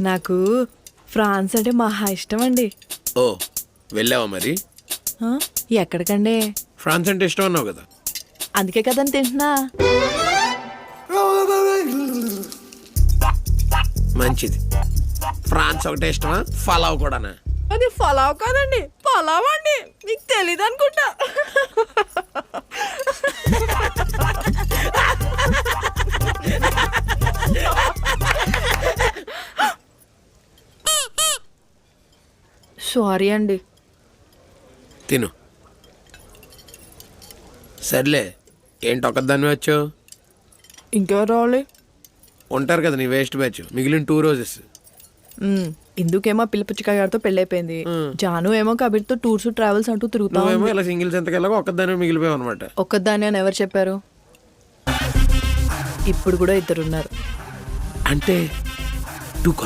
నాకు ఫ్రాన్స్ అంటే మహా ఇష్టం అండి. ఓ వెళ్ళావా మరి? ఆ, ఎక్కడికండి? ఫ్రాన్స్ అంటే ఇష్టం అన్నావు కదా. అందుకే కదని తింటున్నా. మంచిది. ఫ్రాన్స్ ఒకటే ఇష్టమా, ఫలావ్ కూడానా? అది ఫలావ్ కాదండి, పలావ్ అండి. నీకు తెలీదు అనుకుంటా. సారీ అండి. తిను. సర్లే, ఏంటి ఒక్కదాన్ని వచ్చావు? ఇంకెవరు రావాలి? ఉంటారు కదా నీ వేస్ట్ బ్యాచ్, మిగిలిన 2 రోజెస్. ఇందుకేమో పిల్లపుచ్చికాయ గారితో పెళ్ళైపోయింది. జాను ఏమో కబీర్తో టూర్స్ ట్రావెల్స్ అంటూ తిరుగుతా నువ్వేమో ఉంది. ఇలా సింగిల్స్ ఎంతకెళ్ళగా ఒక్కదాన్ని మిగిలిపోయావు అనమాట. ఒక్కదాన్ని అని ఎవరు చెప్పారు? ఇప్పుడు కూడా 2 ఉన్నారు. అంటే